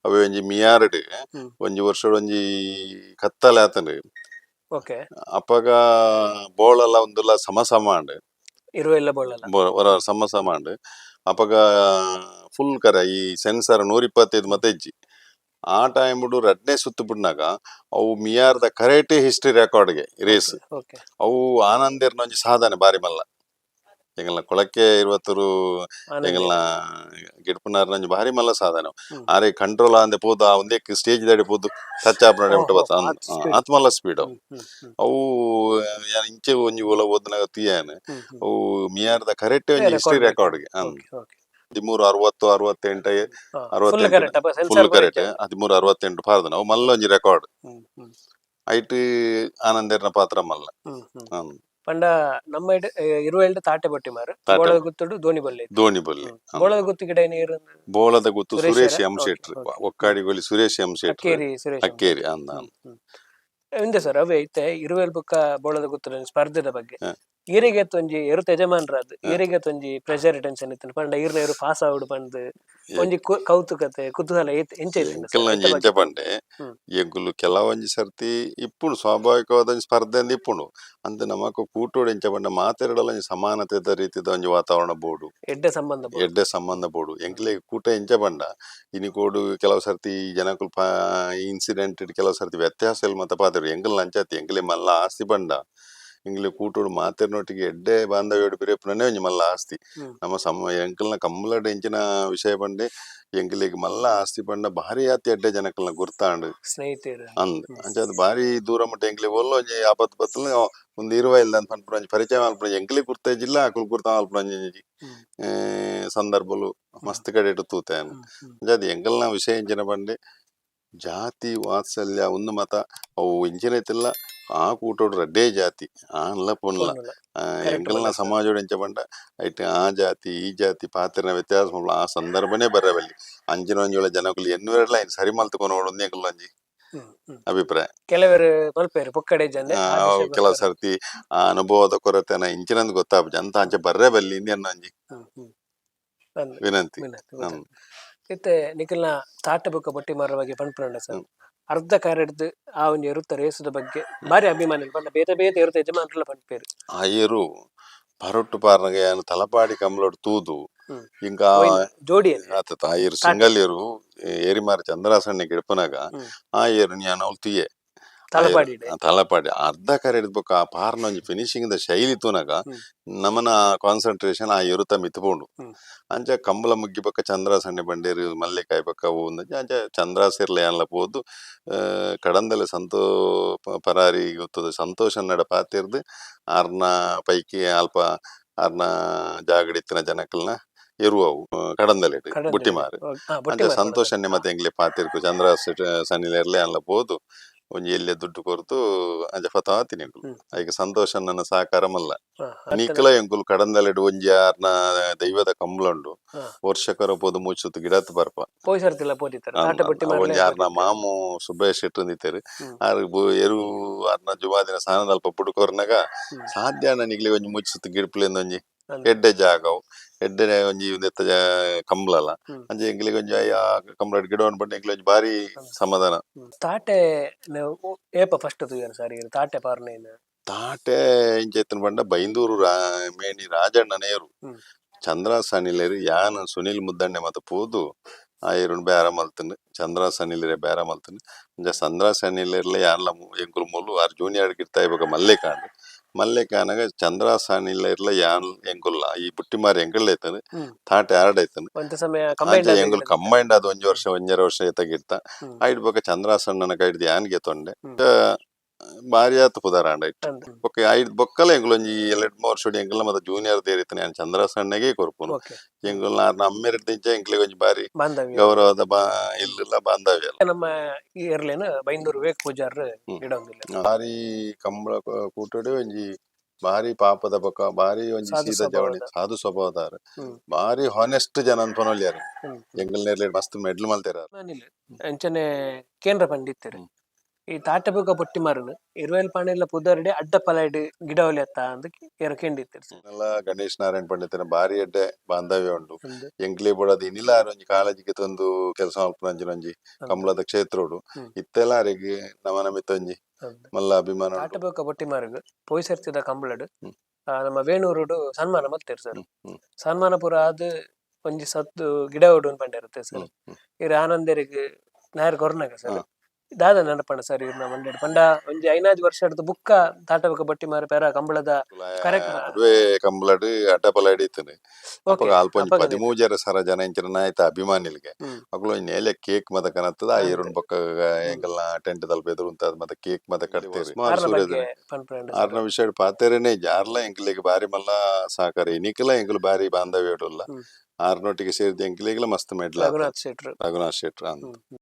ಅವೇ ಒಂಜಿ ಮಿಯಾರ್ಡ್ ಒಂಜಿ ವರ್ಷಡ್ ಒಂಜಿ ಕತ್ತಲೆ ಆತಂಡ್ ಓಕೆ ಅಪ್ಪಗ ಬೋಳಲ್ಲ ಒಂದುಲ್ಲ ಸಮ ಅಂಡ್ ಇರುವೆಲ್ಲ ಬೋಳಲ್ಲ ಸಮ ಅಂಡ್ ಅಪ್ಪಗ ಫುಲ್ ಕರ ಈ ಸೆನ್ಸರ್ 125 ಮತ್ತೆ ಇಜ್ಜಿ ಆ ಟೈಮ್ ರಡ್ನೆ ಸುತ್ತು ಬಿಡ್ನಾಗ ಅವು ಮಿಯಾರ್ದ ಕರೆಕ್ಟ್ ಹಿಸ್ಟ್ರಿ ರೆಕಾರ್ಡ್ಗೆ ರೇಸ್ ಓಕೆ ಅವು ಆನಂದಿರ್ನ ಒಂಜಿ ಸಾಧನೆ ಬಾರಿ ಮಲ್ಲ ಎಂಗಲ್ನ ಕೊಳಕ್ಕೆ ಇರುವತ್ತರು ಎಂಗಲ್ನ ಗಿಡ್ಪುನಾರ್ನ ಬಾರಿ ಮಲ್ಲ ಸಾಧನೆ ಆರೆ ಕಂಟ್ರೋಲ್ ಅಂದೆ ಪೋದು ಆ ಒಂದೇ ಸ್ಟೇಜ್ ದಾಡಿ ಪೋದು ಟಚ್ ಆಪ್ ನಡೆ ಬಿಟ್ಟು ಬತ್ತ ಆತ್ ಮಲ್ಲ ಸ್ಪೀಡ್ ಅವು ಅವು ಇಂಚೆ ಒಂಜಿ ಓಲ ಓದ್ನಾಗ ತೀಯನ್ ಅವು ಮಿಯಾರ್ದ ಕರೆಕ್ಟ್ ಒಂಜಿ ಹಿಸ್ಟ್ರಿ ರೆಕಾರ್ಡ್ಗೆ 1368 ಫುಲ್ ಕರೆಕ್ಟ್ 1368 ಪಾರ್ದನ ಅವು ಮಲ್ಲ ಒಂಜಿ ರೆಕಾರ್ಡ್ ಐಟ್ ಆನಂದೇರ್ನ ಪಾತ್ರ ಮಲ್ಲ ಪಂಡ ನಮ್ಮ ಇರುವೆಲ್ಡ್ ತಾಟೆ ಬೊಟ್ಟಿಮಾರ್ ಬೋಳದ ಗುತ್ತುಡು ದೋಣಿ ಬಲ್ಲೆ ಬೋಳದ ಗುತ್ತು ಗಿಡ ನೀರು ಬೋಳದ ಗುತ್ತು ಸುರೇಶ್ ಎಂ ಶೆಟ್ರ್ ಒಕ್ಕಾಡಿಗೊಳಿ ಸುರೇಶ್ ಎಂ ಶೆಟ್ರ್ ಅಕ್ಕೇರಿ ಅಂದ ಇಂದೆ ಸರ್ ಅವೇ ಐತೆ ಇರುವೆಲ್ ಬುಕ್ಕ ಬೋಳದ ಗುತ್ತು ಸ್ಪರ್ಧೆದ ಬಗ್ಗೆ ಈರಿಗೆ ಒಂಜಿ ಎರು ಯಜಮಾನ್ರಾದ್ ಈರಿಗೆ ಒಂಜಿ ಪ್ರೆಷರ್ ಟೆನ್ಷನ್ ಇತ್ತು ಪಂಡ ಈರ್ನ ಎರು ಪಾಸ್ ಆವುಡು ಪಂದ್ ಒಂಜಿ ಕೌತುಕತೆ ಕುತೂಹಲ ಎಂಚ ಪಂಡೆ ಎಂಕುಲು ಕೆಲವೊಂಜಿ ಸರ್ತಿ ಇಪ್ಪುಂಡು ಸ್ವಾಭಾವಿಕವಾದ ಸ್ಪರ್ಧೆ ಅಂದ್ ಇಪ್ಪುಂಡು ಅಂತ ನಮಕ್ ಕೂಟೋಡು ಎಂಚ ಪಂಡ ಮಾತೆರಡಲ ಸಮಾನತೆದ ರೀತಿದ ಒಂಜಿ ವಾತಾವರಣ ಬೋಡು ಎಡ್ಡೆ ಸಂಬಂಧ ಬೋಡು ಎಂಕ್ಲೆ ಕೂಟ ಎಂಚ ಪಂಡ ಇನಿಕೋಡು ಕೆಲವು ಸರ್ತಿ ಜನಕುಲ್ ಇನ್ಸಿಡೆಂಟ್ ಕೆಲವು ಸರ್ತಿ ವ್ಯತ್ಯಾಸ ಇಲ್ಲ ಮತ್ತೆ ಪಾತಿರು ಎಂಕಲ್ ಅಂಚತಿ ಎಂಕ್ಲೆ ಮಲ್ಲ ಆಸ್ತಿ ಪಂಡ ಇಂಗ್ಲಿ ಕೂಟೋಡು ಮಾತೆರ್ನೊಟ್ಟಿಗೆ ಎಡ್ಡೆ ಬಾಂಧವ್ಯೋಡು ಬಿರೇಪುನೇ ಒಂಜಿ ಮಲ್ಲ ಆಸ್ತಿ ನಮ್ಮ ಎಂಕಲ್ನ ಕಮ್ಮಲಡ್ ಎಂಚಿನ ವಿಷಯ ಪಂಡೆ ಎಂಕಲಿಗೆ ಮಲ್ಲ ಆಸ್ತಿ ಪಂಡ ಭಾರಿ ಆತಿ ಎಡ್ಡೆ ಜನಕಲ್ನ ಗುರ್ತಾಂಡ್ ಅಂದ್ ಅಂಚ ಭಾರಿ ದೂರ ಮಟ್ಟ ಎಂಕ್ಲಿ ಒಲ್ಲ ಒಂಜಿ ಆಪತ್ತು ಬತ್ತಲ ಒಂದು ಇರುವೈಲ್ ಅಂತ ಪನ್ಪುರ ಒಂಜಿ ಪರಿಚಯ ಮಲ್ಪುನ ಎಂಕ್ಲಿ ಗುರ್ತೇಜಿಲ್ಲ ಆಕುಲ್ ಗುರ್ತ ಮಲ್ಪುನ ಸಂದರ್ಭಲು ಮಸ್ತ್ ಕಡೆ ತೂತೇನು ಅಂಚ ಎಂಕಲ್ನ ವಿಷಯ ಎಂಚಿನ ಪಂಡೆ ಜಾತಿ ವಾತ್ಸಲ್ಯ ಒಂದು ಮತ ಅವು ಇಂಚಿನೈತಿಲ್ಲ ಆ ಕೂಟೋಡು ರಡ್ಡೇ ಜಾತಿ ಆನ್ಲ ಪೊನ್ಲ ಎಂಕಲ್ನ ಸಮಾಜೋಡು ಎಂಚ ಪಂಡ ಐಟ್ ಆ ಜಾತಿ ಈ ಜಾತಿ ಪಾತ್ರೆನ ವ್ಯತ್ಯಾಸ ಆ ಸಂದರ್ಭನೇ ಬರಬಲ್ಲಿ ಅಂಚಿನ ಒಂಜಿ ಜನಕುಲು ಎನ್ನುವರೆಲ್ಲ ಸರಿ ಮಲ್ತುಕೊಂಡು ಒಂದೇ ಎಂಕಲ್ ಒಂಜಿ ಅಭಿಪ್ರಾಯ ಕೆಲವು ಸರ್ತಿ ಆ ಅನುಭವದ ಕೊರತೆನ ಇಂಚಿನಂದ್ ಗೊತ್ತಾಗ್ಜಿ ಅಂತ ಅಂಚೆ ಬರ್ರೆ ಬಲ್ಲಿ ಇಂದಿಯನ್ನ ಒಂಜಿ ವಿನಂತಿ ಇತ್ತೆ ನಿಖಿಲ್ನ ತಾಟ ಬುಕ್ಕ ಬೊಟ್ಟಿ ಮಾರ ಬಗ್ಗೆ ಪನ್ಪುಂಡ ಸರ್ ಅರ್ಧ ಕಾರ್ಯದ ಆ ಒಂದು ಎರುತ್ತ ರೇಸದ ಬಗ್ಗೆ ಬಾರಿ ಅಭಿಮಾನಿ ಪಂಡ ಬೇತೆ ಬೇತೆ ಎರುತ್ತ ಯಜಮಾನ್ರಲ್ಲ ಪನ್ಪೇರು ಆಯರು ಪರೊಟ್ಟು ಪಾರ್ನಗ ಏನು ತಲಪಾಡಿ ಕಮಲೋಡು ತೂದು ಇಂಕ ಜೋಡಿ ಆತ ಆಯರು ಸಿಂಗಲ್ ಏರು ಏರಿಮಾರ ಚಂದ್ರಾಸಣ್ಣ ಗಿಡಪನಾಗ ಆ ಏರು ನಾನು ಅವ್ಳು ತುಯೆ ತಲಪಾಡಿ ಅರ್ಧ ಕರೆಡ್ ಬೊಕ್ಕ ಆ ಪಾರ್ನ ಒಂಜಿ ಫಿನಿಶಿಂಗ್ ದ ಶೈಲಿ ತೂನಗ ನಮನ ಕಾನ್ಸಂಟ್ರೇಷನ್ ಆ ಎರುತ ಮಿತ್ಪುಂಡು ಅಂಚ ಕಂಬಳ ಮುಗ್ಗಿ ಬೊಕ್ಕ ಚಂದ್ರಾಸಣ್ಣೆ ಬಂಡೇರು ಮಲ್ಲಿಕಾಯಿ ಬೊಕ್ಕ ಹೋದ್ ಅಂಚ ಚಂದ್ರಾಸಿರ್ಲ ಏನ್ಲ ಪೋದು ಕಡಂದಲೆ ಪರಾರಿ ಗೊತ್ತದ ಸಂತೋಷ ನಡ ಪಾತಿರ್ದು ಆರ್ನ ಪೈಕಿ ಅಲ್ಪ ಆರ್ನ ಜಾಗಡಿತ್ತಿನ ಜನಕಲ್ನ ಎರುವವು ಕಡಂದಲೆ ಬುಟ್ಟಿಮಾರು ಅಂಚ ಸಂತೋಷನ್ನೇ ಮತ್ತೆ ಎಂಗ್ಲೆ ಪಾತಿರ್ಕು ಚಂದ್ರ ಸನ್ನಿಲೆರ್ಲೆ ಅನ್ಲ ಪೋದು ಒಂಜಿ ಎಲ್ಲೆ ದುಡ್ಡು ಕೊರ್ತು ಅಂಚ ಫತಾತಿ ನಿಂಕುಲು ಐಕ ಸಂತೋಷ ನನ್ನ ಸಹಕಾರ ಮಲ್ಲ ನಿಖಲ ಎಂಕುಲು ಕಡಂದಲೆಡ್ ಒಂಜಿ ಆರ್ನ ದೈವದ ಕಂಬಳಂಡು ವರ್ಷಕರ ಪೋದು ಮುಚ್ಚುತ್ತು ಗಿಡತ್ ಬರ್ಪ ಒಂಜಿ ಆರ್ನ ಮಾಮು ಸುಬ್ಬೇಶ್ ಶೆಟ್ರು ನಿಂತೇರು ಆರ್ ಎರು ಆರ್ನ ಜುವಾದಿನ ಸ್ನಾನದಲ್ಪ ಪುಡುಕೋರ್ನಾಗ ಸಾಧ್ಯ ನಿಗ್ಲಿ ಒಂಜಿ ಮುಚ್ಚುತ್ತು ಗಿಡಪ್ಲಿಂದ ಒಂಜಿ ಎಡ್ಡೆ ಜಾಗವು ಎಡ್ಡೆ ಒಂಜಿ ನೆತ್ತ ಕಂಬಳಲ್ಲ ಅಂಚೆ ಎಂಕ್ಲಿಗೆ ಒಂಜಿ ಕಂಬಳ ಗಿಡ ಬಂದು ಎಂಕ್ಲಿ ಒಂಜಿ ಬಾರಿ ಸಮಾಧಾನ ತಾಟೆ ಏಪ ಫಸ್ಟ್ ತುಯ್ಯರು ಸರಿ ತಾಟೆ ಪಾರ್ನೇನ ತಾಟೆ ಇಂಚೆತ್ತನ ಬಂಡ ಬೈಂದೂರು ಮೇಣಿ ರಾಜಣ್ಣ ನೇರು ಚಂದ್ರಾಸನಿಲೇರು ಯಾನ್ ಸುನಿಲ್ ಮುದ್ದಣ್ಣೆ ಮತ್ತೆ ಪೋದು ಆ ಏರುಣ್ ಬೇರ ಮಲ್ತನು ಚಂದ್ರಾಸನಿಲೇರೆ ಬೇರ ಮಲ್ತನು ಅಂಚ ಚಂದ್ರಾಸನಿಲೇರ್ಲೆ ಯಾನ್ಲ ಎಂಕುಲು ಮೂಲು ಆರ್ ಜೂನಿಯರ್ ಗಿರ್ತಾ ಇವಾಗ ಮಲ್ಲೆಕಾನಾಗ ಚಂದ್ರಾಸನಿಲೇರ್ಲ ಯಾನ್ ಎಂಕುಲ್ಲ ಈ ಬುಟ್ಟಿಮಾರಿ ಎಂಕಲ್ ಐತನು ತಾಟೆ ಆರ್ಡೈತನು ಅಂಚೆ ಎಂಕುಲು ಕಂಬೈಂಡ್ ಅದು ಒಂಜಿ ವರ್ಷ ಒಂಜರ ವರ್ಷ ಎತ್ತಗಿರ್ತ ಐಡ್ ಬೊಕ ಚಂದ್ರಾಸಣ್ಣನ ಕೈಡ್ದು ಯಾನ್ಗೆ ತೊಂಡೆ ಬಾರಿ ಆತು ಪುದಾರಾಂಡ ಇಟ್ಟು ಓಕೆ ಐದು ಬೊಕ್ಕಲ ಎಂಗ್ಲೊಂಜಿ 2-3 ವರ್ಷ ಎಂಗ್ಲ ಮತ್ತೆ ಜೂನಿಯರ್ ದೇರಿತನೆ ನಾನು ಚಂದ್ರಾಸಣ್ಣಗೆ ಕೊರ್ಪುನು ಎಂಗ್ಲ ನಮ್ಮೆರಡು ದಿಂಚ ಎಂಕ್ಲೆ ಒಂಜಿ ಬಾರಿ ಗೌರವದ ಇಲ್ಲ ಬಾಂಧವ್ಯ ನಮ್ಮ ಇರ್ಲೇನ ಬೈಂದೂರು ವೇಕ್ ಪೂಜಾರ್ ಬಾರಿ ಕಂಬಳ ಕೂಟೋಡೆ ಒಂಜಿ ಬಾರಿ ಪಾಪದ ಬೊಕ ಬಾರಿ ಒಂಜಿ ಸಾಧು ಸೀದಾ ಜವಣಿ ಸ್ವಭಾವದ. ಸಾಧು ಸ್ವಭಾವದಾರ ಹ್ಮ್. ಬಾರಿ ಹಾನೆಸ್ಟ್ ಜನ ಅನ್ಪನೊಲ್ಯಾರ ಹ್ಮ್. ಎಂಗಲ್ ನೇರ್ಲೆ ಮಸ್ತ್ ಮೆಡ್ಲ್ ಮಲ್ತೆರಾರ. ನಾನಿಲ್ಲ ಅಂಚನೆ ಕೇಂದ್ರ ಪಂಡಿತ್ತರು ಈ ತಾಟೆ ಬೊಕ ಬೊಟ್ಟಿಮಾರನು ಇರುವೈಲ್ ಪಾಣಿಲ ಪುದರ್ಡೆ ಅಡ್ಡ ಪಲಾಯ್ಡ್ ಗಿಡ ಒಲಿಯತ್ತ ಅಂದ್ ಏರ ಕೇಂದಿತ್ತರು ಎಲ್ಲ ಗಣೇಶ್ ನಾರಾಯಣ್ ಪಂಡಿತನ ಬಾರಿ ಎಡ್ಡೆ ಬಾಂಧವ್ಯ ಉಂಡು. ಒಂದು ಎಂಕ್ಲೆ ಬುಡದ ಇನ್ನಿಲಾರ ಒಂಜಿ ಕಾಳಜಿಗೆ ತಂದು ಕೆಲಸ ಮಲ್ಪುನಂಚಿನೊಂಜಿ ಕಮಲದ ಕ್ಷೇತ್ರಡು ಹ್ಮ್. ಇತ್ತೆಲಾರಿಗೆ ನಮನ ಮಿತ್ತೊಂಜಿ ಹೌದು. ಮಲ್ಲ ಅಭಿಮಾನ ತಾಟೆ ಉಂಟು. ಬೊಕ ಬೊಟ್ಟಿಮಾರ್ಗ್ ಪೊಯ್ಸರ್ತಿದ ಕಂಬಳಡ್ ಹ್ಮ್. ನಮ್ಮ ವೇಣೂರುಡು ಸನ್ಮಾನ ಮಲ್ತೇರು ಸರ್. ಹ್ಮ್ ಹ್ಮ್ ಸನ್ಮಾನ ಪೂರ ಆದ್ ಒಂಜಿ ಸತ್ತು ಗಿಡ ಉಡು ಪಂಡಿರುತ್ತೆ ಸರ್. ಹ್ಮ್ ಹ್ಮ್ ಇರು ಆನಂದರಿಗೆ ನಾಯರ್ ಕೊರ್ನಾಗ ಸರ್ ಹಾ. ದಾದ ನೆನಪಣ್ಣ ಸರ್ ಇವ್ರನ್ನ ಮಂಡ್ಯಡ್ ಪಂಡ ಒಂಜಿ 5 ವರ್ಷ ಹಿಡ್ದು ಬುಕ್ಕ ತಾಟಬಕ ಬಟ್ಟಿ ಮಾರ ಪೆರ ಕಂಬಳದ ಕಾರ್ಯಕ್ರಮ ಅಡ್ವೆ ಕಂಬಳಡ್ ಅಡ್ಡಪಲ ಹಿಡಿತನೆ ಅಪ್ಪಗ ಓಕೆ ಅಲ್ಪ ಒಂಜಿ ಅಪ್ಪಗ 13 ಸರ ಜನ ಇಂಚಿನ ಆಯ್ತ ಅಭಿಮಾನಿಲ್ಗೆ ಹ್ಮ್ ಅಕ್ಲು ನೇಲೆ ಕೇಕ್ ಮತ ಕನತ್ತದ ಆ ಅಂತೆ. ಏರುನ್ ಬೊಕ್ಕ ಎಂಕಲ್ನ ಟೆಂಟ್ ತಲ್ಪ ಎದುರು ಉಂತದ ಮತ್ತೆ ಕೇಕ್ ಮತ ಕಟ್ತೇರಿ ಆರ್ನ ಬಗ್ಗೆ ಪನ್ಪುಂಡು ಸರ್. ಆರ್ನ ವಿಷಯ ಪಾತೆರೇನೆ ಜಾರ್ಲ ಎಂಕ್ಲೆಗ್ ಬಾರಿ ಮಲ್ಲ ಸಹಕಾರ ಎನಿಕಲ ಎಂಕುಲು ಬಾರಿ ಬಾಂಧವ್ಯ ಇಡುಲ್ಲ ಹ್ಮ್. ಆರ್ನೊಟ್ಟಿಗೆ ಸೇರಿದ ಎಂಕ್ಲೆಗ್ಲ ಮಸ್ತ್ ಮೆಡ್ಲ ರಘುನಾಥ್ ಶೆಟ್ರು. ರಘುನಾಥ್ ಶೆಟ್ರ ಅಂತ. ಹ್ಮ್.